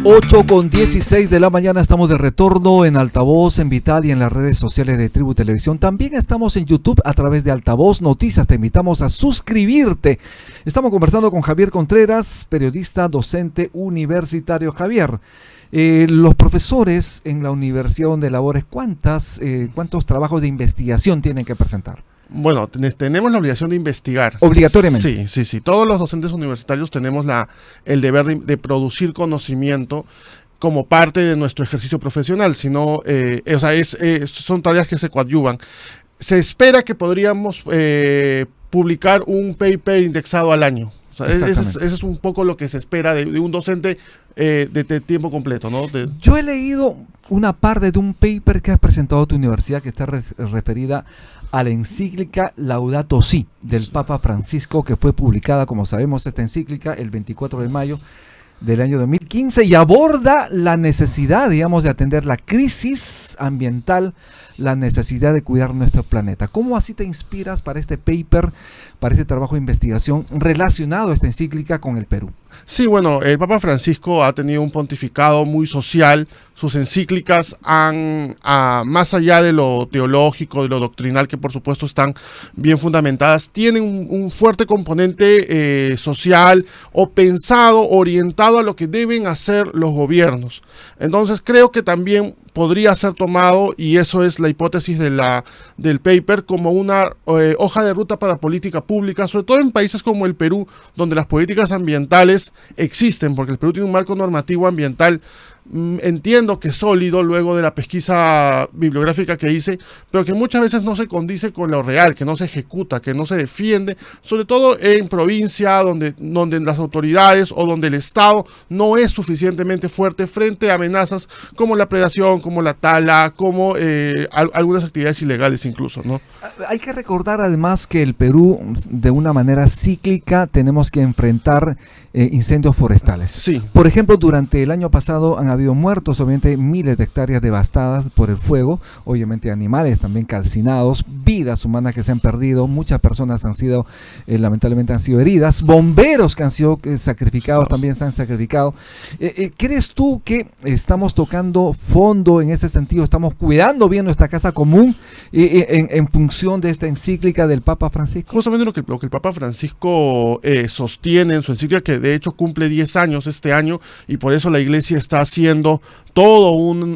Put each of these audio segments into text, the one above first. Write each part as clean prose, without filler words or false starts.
8:16 de la mañana, estamos de retorno en Altavoz, en Vital y en las redes sociales de Tribu Televisión. También estamos en YouTube a través de Altavoz Noticias. Te invitamos a suscribirte. Estamos conversando con Javier Contreras, periodista, docente universitario. Javier, los profesores en la universidad donde labores, ¿cuántos trabajos de investigación tienen que presentar? Bueno, tenemos la obligación de investigar. Obligatoriamente. Sí. Todos los docentes universitarios tenemos el deber de producir conocimiento como parte de nuestro ejercicio profesional. Son tareas que se coadyuvan. Se espera que podríamos publicar un paper indexado al año. Eso es un poco lo que se espera de un docente de tiempo completo, ¿no? Yo he leído una parte de un paper que has presentado a tu universidad que está referida a la encíclica Laudato Si del Papa Francisco, que fue publicada, como sabemos, esta encíclica el 24 de mayo del año 2015 y aborda la necesidad, digamos, de atender la crisis ambiental, la necesidad de cuidar nuestro planeta. ¿Cómo así te inspiras para este paper, para este trabajo de investigación relacionado a esta encíclica con el Perú? Sí, bueno, el Papa Francisco ha tenido un pontificado muy social. Sus encíclicas más allá de lo teológico, de lo doctrinal, que por supuesto están bien fundamentadas, tienen un fuerte componente social o pensado, orientado a lo que deben hacer los gobiernos. Entonces creo que también podría ser tomado, y eso es la hipótesis del paper, como una hoja de ruta para política pública, sobre todo en países como el Perú, donde las políticas ambientales existen, porque el Perú tiene un marco normativo ambiental, entiendo que sólido luego de la pesquisa bibliográfica que hice, pero que muchas veces no se condice con lo real, que no se ejecuta, que no se defiende, sobre todo en provincia donde las autoridades o donde el Estado no es suficientemente fuerte frente a amenazas como la predación, como la tala, como algunas actividades ilegales incluso, ¿no? Hay que recordar además que el Perú, de una manera cíclica, tenemos que enfrentar incendios forestales. Sí. Por ejemplo, durante el año pasado han habido muertos, obviamente miles de hectáreas devastadas por el fuego, obviamente animales también calcinados, vidas humanas que se han perdido, muchas personas han sido, lamentablemente han sido heridas, bomberos que han sido sacrificados también se han sacrificado. ¿Crees tú que estamos tocando fondo en ese sentido? ¿Estamos cuidando bien nuestra casa común en función de esta encíclica del Papa Francisco? Justamente lo que el Papa Francisco sostiene en su encíclica, que de hecho cumple 10 años este año, y por eso la Iglesia está haciendo todo una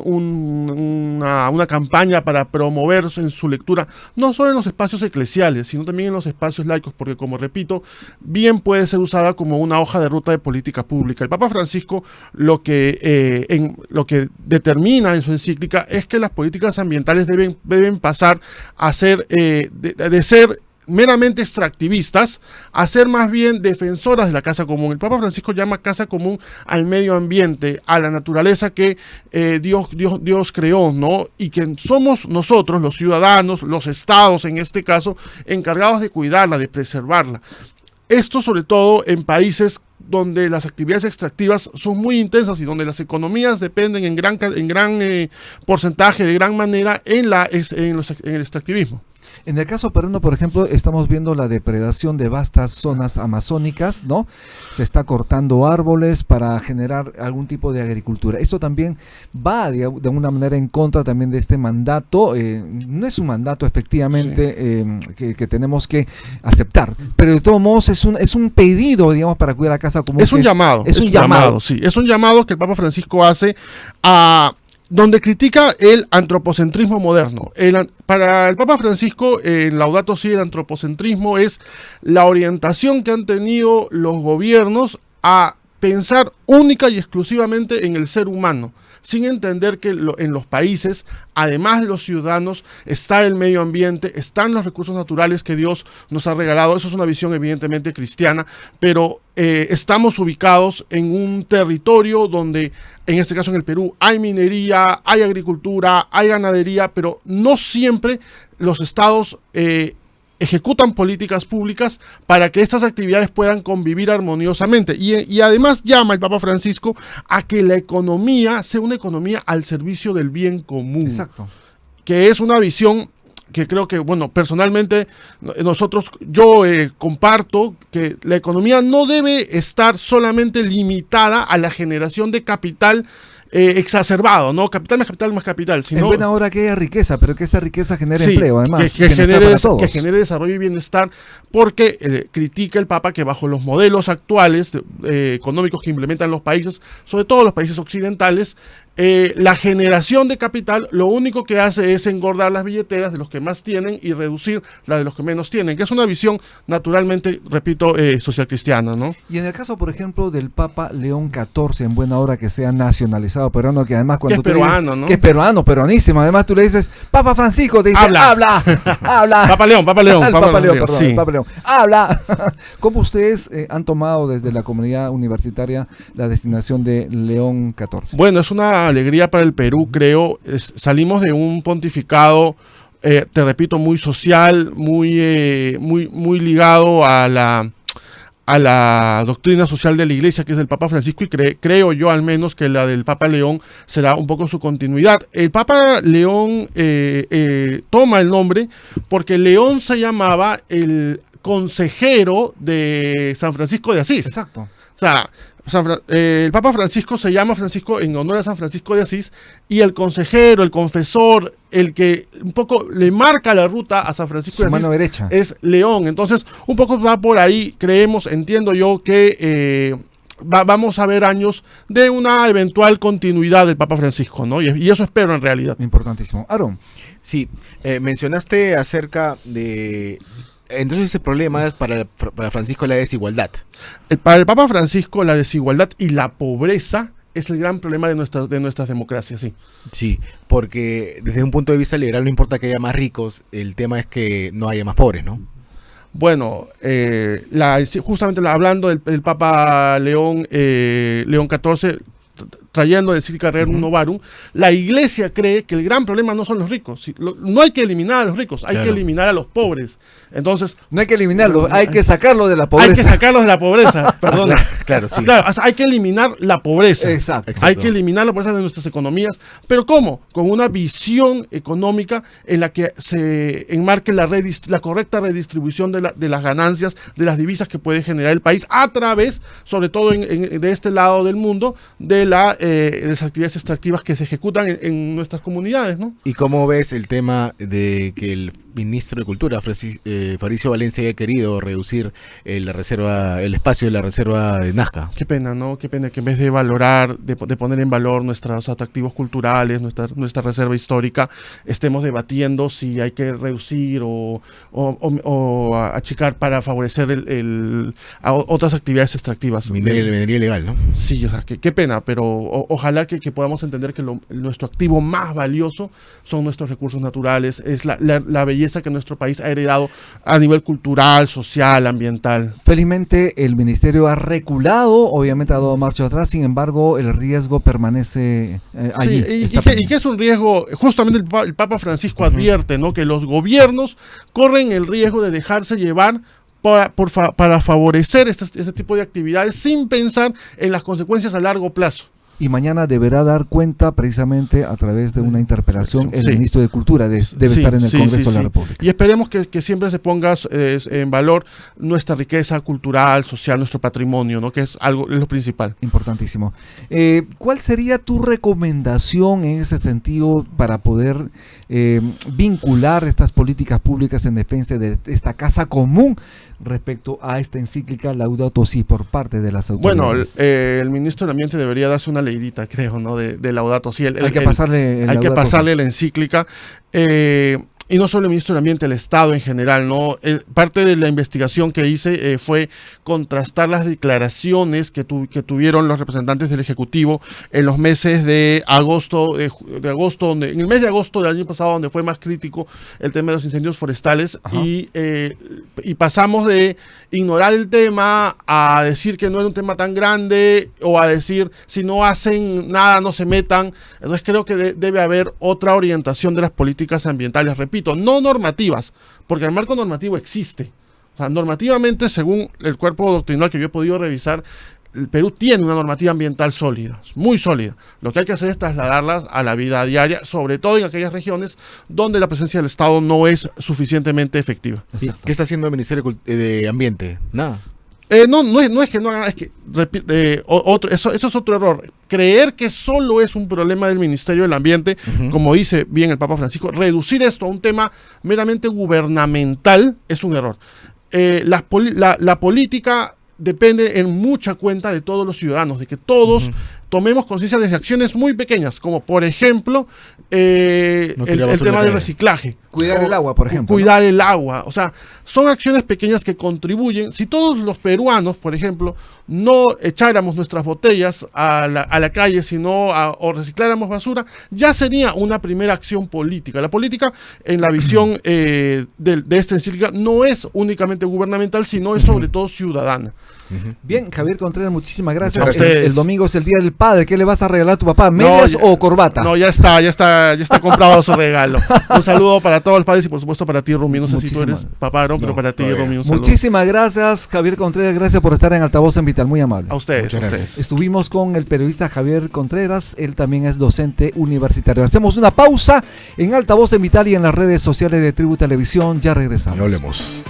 campaña para promover en su lectura, no solo en los espacios eclesiales, sino también en los espacios laicos, porque, como repito, bien puede ser usada como una hoja de ruta de política pública. El Papa Francisco lo que determina en su encíclica es que las políticas ambientales deben pasar a ser de ser meramente extractivistas a ser más bien defensoras de la casa común. El Papa Francisco llama casa común al medio ambiente, a la naturaleza que Dios creó, ¿no? Y que somos nosotros, los ciudadanos, los estados en este caso, encargados de cuidarla, de preservarla. Esto sobre todo en países donde las actividades extractivas son muy intensas y donde las economías dependen en gran porcentaje, de gran manera, en el extractivismo. En el caso peruano, por ejemplo, estamos viendo la depredación de vastas zonas amazónicas, ¿no? Se está cortando árboles para generar algún tipo de agricultura. Esto también va de alguna manera en contra también de este mandato. No es un mandato efectivamente que tenemos que aceptar, pero de todos modos es un pedido, digamos, para cuidar la casa común. Es un llamado. Es un llamado. Sí, es un llamado que el Papa Francisco hace donde critica el antropocentrismo moderno. Para el Papa Francisco, en Laudato Si, el antropocentrismo es la orientación que han tenido los gobiernos a pensar única y exclusivamente en el ser humano, sin entender que en los países, además de los ciudadanos, está el medio ambiente, están los recursos naturales que Dios nos ha regalado. Eso es una visión evidentemente cristiana, pero estamos ubicados en un territorio donde, en este caso en el Perú, hay minería, hay agricultura, hay ganadería, pero no siempre los estados ejecutan políticas públicas para que estas actividades puedan convivir armoniosamente. Y además llama el Papa Francisco a que la economía sea una economía al servicio del bien común. Exacto. Que es una visión que creo que, bueno, personalmente yo comparto que la economía no debe estar solamente limitada a la generación de capital exacerbado, ¿no? Capital más capital más capital. Sino en buena hora que haya riqueza, pero que esa riqueza genere empleo, además. Que genere desarrollo y bienestar, porque critica el Papa que bajo los modelos actuales económicos que implementan los países, sobre todo los países occidentales, la generación de capital lo único que hace es engordar las billeteras de los que más tienen y reducir la de los que menos tienen, que es una visión naturalmente, repito, social cristiana, ¿no? Y en el caso, por ejemplo, del Papa León XIV, en buena hora que sea nacionalizado peruano, que además cuando que es peruano, dices, ¿no? Que es peruano, peronísimo, además tú le dices, Papa Francisco, te dice, habla. Papa León, perdón, Papa León, habla. ¿Cómo ustedes han tomado desde la comunidad universitaria la designación de León XIV? Bueno, es una alegría para el Perú, creo. Salimos de un pontificado, te repito, muy social, muy ligado a la doctrina social de la Iglesia, que es del Papa Francisco, y creo yo al menos que la del Papa León será un poco su continuidad. El Papa León toma el nombre porque León se llamaba el consejero de San Francisco de Asís. Exacto. O sea, el Papa Francisco se llama Francisco en honor a San Francisco de Asís, y el consejero, el confesor, el que un poco le marca la ruta a San Francisco de Asís, mano derecha, es León. Entonces, un poco va por ahí, entiendo yo que vamos a ver años de una eventual continuidad del Papa Francisco, ¿no? Y eso espero en realidad. Importantísimo. Aaron. Sí, mencionaste acerca de... Entonces ese problema es para Francisco la desigualdad. Para el Papa Francisco la desigualdad y la pobreza es el gran problema de nuestras democracias, sí. Sí, porque desde un punto de vista liberal no importa que haya más ricos, el tema es que no haya más pobres, ¿no? Bueno, justamente hablando del Papa León XIV, trayendo de Encíclica Rerum Novarum, la Iglesia cree que el gran problema no son los ricos. No hay que eliminar a los ricos, hay que eliminar a los pobres. Entonces, no hay que eliminarlos, hay que sacarlos de la pobreza. Hay que sacarlos de la pobreza, perdona. Claro, sí. Claro, hay que eliminar la pobreza. Exacto. Hay que eliminar la pobreza de nuestras economías. ¿Pero cómo? Con una visión económica en la que se enmarque la correcta redistribución de las ganancias, de las divisas que puede generar el país, a través, sobre todo de este lado del mundo, de las actividades extractivas que se ejecutan en nuestras comunidades, ¿no? ¿Y cómo ves el tema de que el ministro de Cultura, Fabricio Valencia, haya querido reducir el espacio de la reserva de Nazca? Qué pena, ¿no? Qué pena que en vez de valorar, de poner en valor nuestros atractivos culturales, nuestra reserva histórica, estemos debatiendo si hay que reducir o achicar para favorecer a otras actividades extractivas. Minería ilegal, ¿no? Sí, o sea, qué pena, pero ojalá que podamos entender que nuestro activo más valioso son nuestros recursos naturales, es la belleza que nuestro país ha heredado a nivel cultural, social, ambiental. Felizmente el ministerio ha reculado, obviamente ha dado marcha atrás, sin embargo el riesgo permanece allí. Sí, y que es un riesgo, justamente el Papa Francisco advierte, ¿no?, que los gobiernos corren el riesgo de dejarse llevar para favorecer este tipo de actividades sin pensar en las consecuencias a largo plazo. Y mañana deberá dar cuenta precisamente a través de una interpelación el ministro de Cultura, debe estar en el Congreso de la República. Y esperemos que siempre se ponga en valor nuestra riqueza cultural, social, nuestro patrimonio, ¿no?, que es lo principal. Importantísimo. ¿Cuál sería tu recomendación en ese sentido para poder vincular estas políticas públicas en defensa de esta casa común respecto a esta encíclica Laudato Si por parte de las autoridades? Bueno, el ministro del Ambiente debería darse una leidita, creo, ¿no?, de Laudato Si. Hay que pasarle la encíclica. Y no solo el ministro del Ambiente, el Estado en general, ¿no? Parte de la investigación que hice fue contrastar las declaraciones que tuvieron los representantes del Ejecutivo en los meses de agosto, en el mes de agosto del año pasado, donde fue más crítico el tema de los incendios forestales, y pasamos de ignorar el tema a decir que no era un tema tan grande, o a decir si no hacen nada no se metan. Entonces creo que debe haber otra orientación de las políticas ambientales, repito, no normativas, porque el marco normativo existe. O sea, normativamente, según el cuerpo doctrinal que yo he podido revisar, el Perú tiene una normativa ambiental sólida, muy sólida. Lo que hay que hacer es trasladarlas a la vida diaria, sobre todo en aquellas regiones donde la presencia del Estado no es suficientemente efectiva. ¿Y qué está haciendo el Ministerio de Ambiente? Nada. No es que no hagan, es que eso es otro error. Creer que solo es un problema del Ministerio del Ambiente, como dice bien el Papa Francisco, reducir esto a un tema meramente gubernamental es un error. La política depende en mucha cuenta de todos los ciudadanos, de que todos tomemos conciencia desde acciones muy pequeñas, como por ejemplo el tema del reciclaje. Cuidar el agua, por ejemplo. Cuidar el agua. O sea, son acciones pequeñas que contribuyen. Si todos los peruanos, por ejemplo, no echáramos nuestras botellas a la calle, sino o recicláramos basura, ya sería una primera acción política. La política, en la visión de esta encíclica, no es únicamente gubernamental, sino es sobre todo ciudadana. Bien, Javier Contreras, muchísimas gracias. Muchas gracias. El domingo es el Día del Padre. ¿Qué le vas a regalar a tu papá? ¿Medias o corbata? No, ya está comprado su regalo. Un saludo para todos los padres y por supuesto para ti, Rumi. No sé si tú eres papá, Aaron, pero para ti, Rumi, un saludo. Muchísimas gracias, Javier Contreras. Gracias por estar en Altavoz en Vital. Muy amable. A ustedes. Muchas gracias. Estuvimos con el periodista Javier Contreras. Él también es docente universitario. Hacemos una pausa en Altavoz en Vital y en las redes sociales de Tribu Televisión. Ya regresamos. No hablemos.